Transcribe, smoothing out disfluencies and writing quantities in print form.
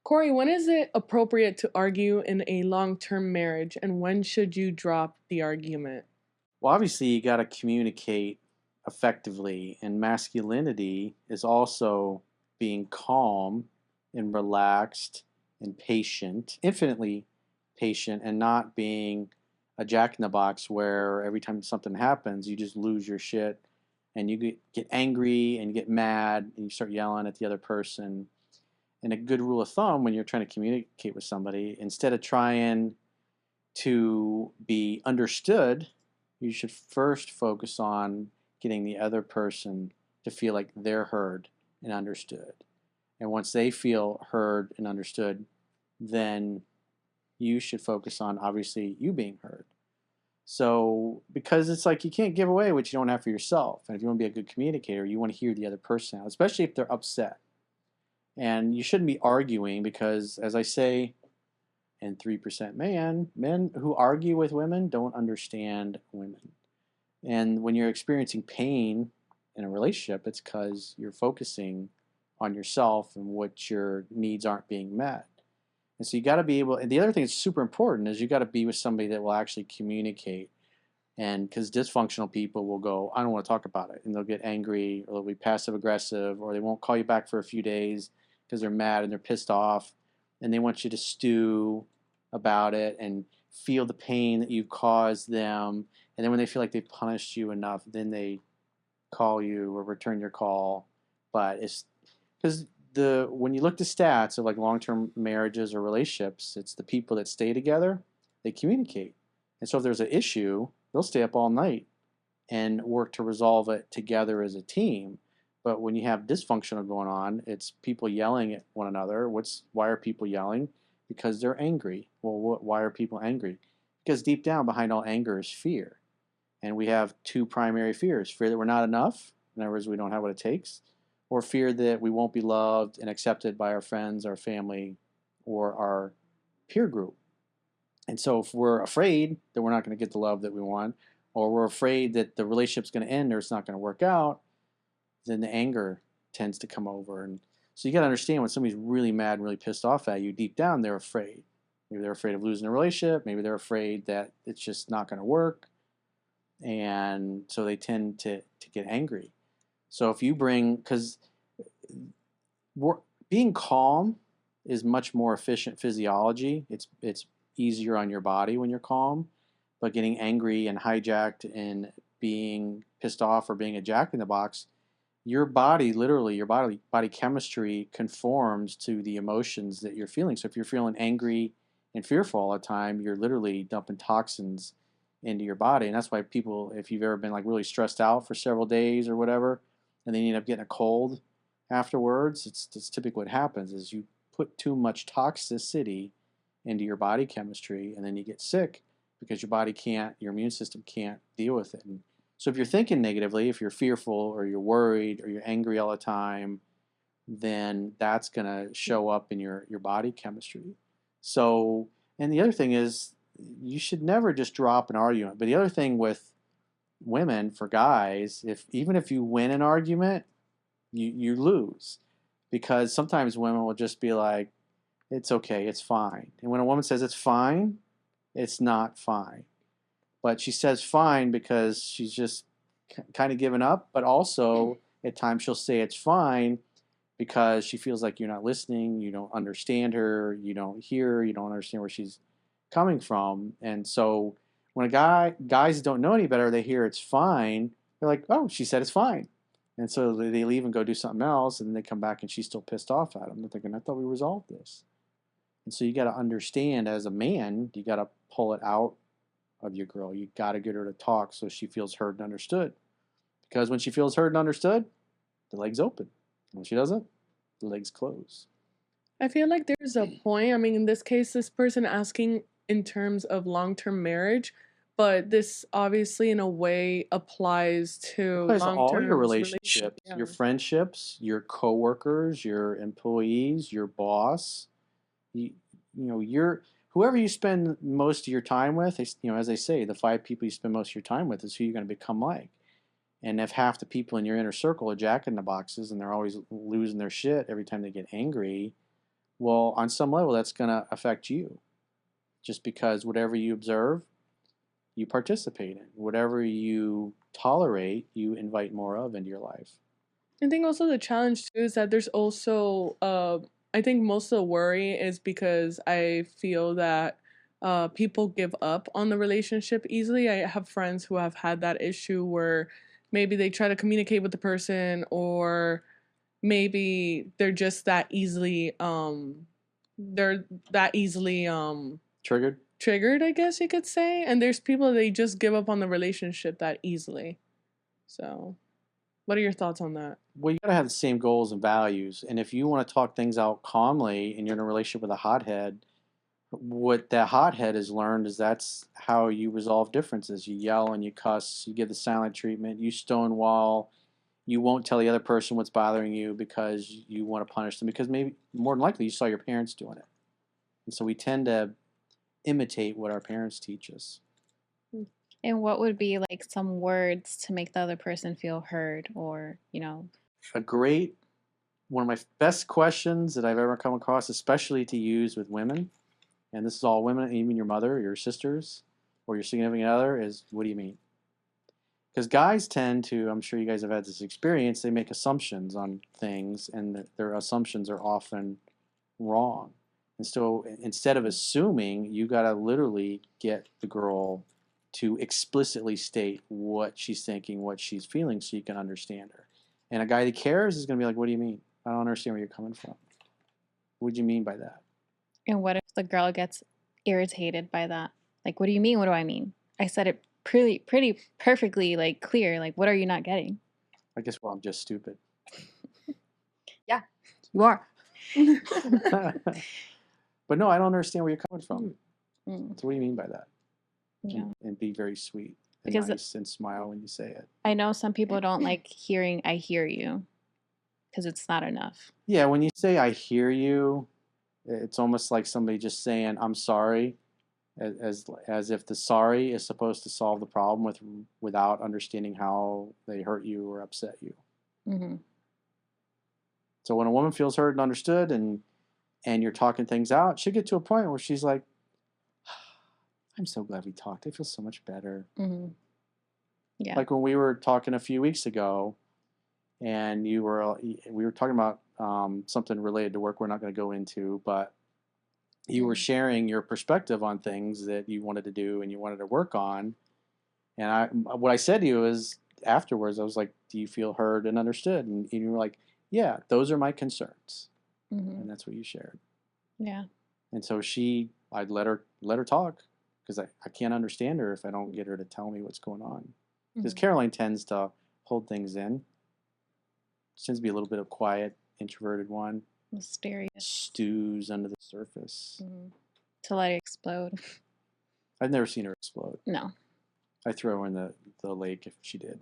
Corey, when is it appropriate to argue in a long term marriage, and when should you drop the argument? Well, obviously, you got to communicate effectively, and masculinity is also being calm and relaxed and patient, infinitely patient, and not being a jack in the box where every time something happens, you just lose your shit and you get angry and you get mad and you start yelling at the other person. And a good rule of thumb when you're trying to communicate with somebody, instead of trying to be understood, you should first focus on getting the other person to feel like they're heard and understood. And once they feel heard and understood, then you should focus on obviously you being heard. So, because it's like you can't give away what you don't have for yourself. And if you want to be a good communicator, you want to hear the other person out, especially if they're upset. And you shouldn't be arguing because, as I say, and 3% men who argue with women don't understand women. And when you're experiencing pain in a relationship, it's because you're focusing on yourself and what your needs aren't being met. And so you got to be able, and the other thing that's super important is you got to be with somebody that will actually communicate. And because dysfunctional people will go, I don't want to talk about it. And they'll get angry or they'll be passive aggressive or they won't call you back for a few days because they're mad and they're pissed off and they want you to stew about it and feel the pain that you caused them. And then when they feel like they've punished you enough, then they call you or return your call. But it's because when you look at stats of like long-term marriages or relationships, it's the people that stay together, they communicate. And so if there's an issue, they'll stay up all night and work to resolve it together as a team. But when you have dysfunctional going on, it's people yelling at one another. Why are people yelling? Because they're angry. Well, why are people angry? Because deep down behind all anger is fear. And we have two primary fears: fear that we're not enough, in other words, we don't have what it takes, or fear that we won't be loved and accepted by our friends, our family, or our peer group. And so if we're afraid that we're not going to get the love that we want, or we're afraid that the relationship's going to end or it's not going to work out, then the anger tends to come over. And so you got to understand when somebody's really mad and really pissed off at you, deep down they're afraid. Maybe they're afraid of losing a relationship. Maybe they're afraid that it's just not going to work. And so they tend to get angry. So if you bring, because being calm is much more efficient physiology. It's easier on your body when you're calm, but getting angry and hijacked and being pissed off or being a jack in the box, your body, literally, your body chemistry conforms to the emotions that you're feeling. So if you're feeling angry and fearful all the time, you're literally dumping toxins into your body. And that's why people, if you've ever been like really stressed out for several days or whatever, and then you end up getting a cold afterwards, it's typically what happens is you put too much toxicity into your body chemistry, and then you get sick because your immune system can't deal with it. And so if you're thinking negatively, if you're fearful or you're worried or you're angry all the time, then that's going to show up in your body chemistry. So, and the other thing is, you should never just drop an argument. But the other thing with women, for guys, even if you win an argument, you lose. Because sometimes women will just be like, it's okay, it's fine. And when a woman says it's fine, it's not fine. But she says fine because she's just kind of given up. But also, at times, she'll say it's fine because she feels like you're not listening, you don't understand her, you don't hear her, you don't understand where she's coming from. And so when guys don't know any better, they hear it's fine, they're like, oh, she said it's fine. And so they leave and go do something else, and then they come back and she's still pissed off at them. They're thinking, I thought we resolved this. And so you got to understand, as a man, you got to pull it out of your girl. You got to get her to talk so she feels heard and understood. Because when she feels heard and understood, the legs open. When she doesn't, the legs close. I feel like there's a point. I mean, in this case, this person asking in terms of long term marriage, but this obviously, in a way, applies to Applies to long all your term relationships. relationships, Yeah. your friendships, your coworkers, your employees, your boss. You, you know, whoever you spend most of your time with. As they say, the 5 people you spend most of your time with is who you're going to become like. And if half the people in your inner circle are jack in the boxes and they're always losing their shit every time they get angry, Well, on some level, that's going to affect you just because whatever you observe, you participate in. Whatever you tolerate, you invite more of into your life. I think also the challenge too is that there's also I think most of the worry is because I feel that people give up on the relationship easily. I have friends who have had that issue where maybe they try to communicate with the person, or maybe they're that easily Triggered? triggered, I guess you could say. And there's people, they just give up on the relationship that easily. So what are your thoughts on that? Well, you got to have the same goals and values. And if you want to talk things out calmly and you're in a relationship with a hothead, what that hothead has learned is that's how you resolve differences. You yell and you cuss, you give the silent treatment, you stonewall, you won't tell the other person what's bothering you because you want to punish them because maybe more than likely you saw your parents doing it. And so we tend to imitate what our parents teach us. And what would be like some words to make the other person feel heard or, One of my best questions that I've ever come across, especially to use with women, and this is all women, even your mother, your sisters, or your significant other, is what do you mean? Because guys tend to, I'm sure you guys have had this experience, they make assumptions on things, and their assumptions are often wrong. And so instead of assuming, you got to literally get the girl to explicitly state what she's thinking, what she's feeling, so you can understand her. And a guy that cares is going to be like, what do you mean? I don't understand where you're coming from. What do you mean by that? and what if the girl gets irritated by that? Like, what do you mean? What do I mean? I said it pretty perfectly, like clear. Like, what are you not getting? I guess, well, I'm just stupid. Yeah, you are. But no, I don't understand where you're coming from. Mm. So what do you mean by that? Yeah. And be very sweet and Because nice and smile when you say it. I know some people don't like hearing "I hear you" because it's not enough. Yeah, when you say I hear you, it's almost like somebody just saying I'm sorry, as if the sorry is supposed to solve the problem without understanding how they hurt you or upset you. Mm-hmm. So when a woman feels heard and understood and you're talking things out, she'll get to a point where she's like, I'm so glad we talked. I feel so much better. Mm-hmm. Yeah. Like when we were talking a few weeks ago, and we were talking about something related to work we're not going to go into, but you were sharing your perspective on things that you wanted to do and you wanted to work on. And what I said to you is afterwards, I was like, do you feel heard and understood? And you were like, yeah, those are my concerns. Mm-hmm. And that's what you shared. Yeah. And so I'd let her talk because I can't understand her if I don't get her to tell me what's going on. Because Caroline tends to hold things in. She tends to be a little bit of quiet, introverted one. Mysterious. Stews under the surface. Mm-hmm. To let it explode. I've never seen her explode. No. I throw her in the lake if she did.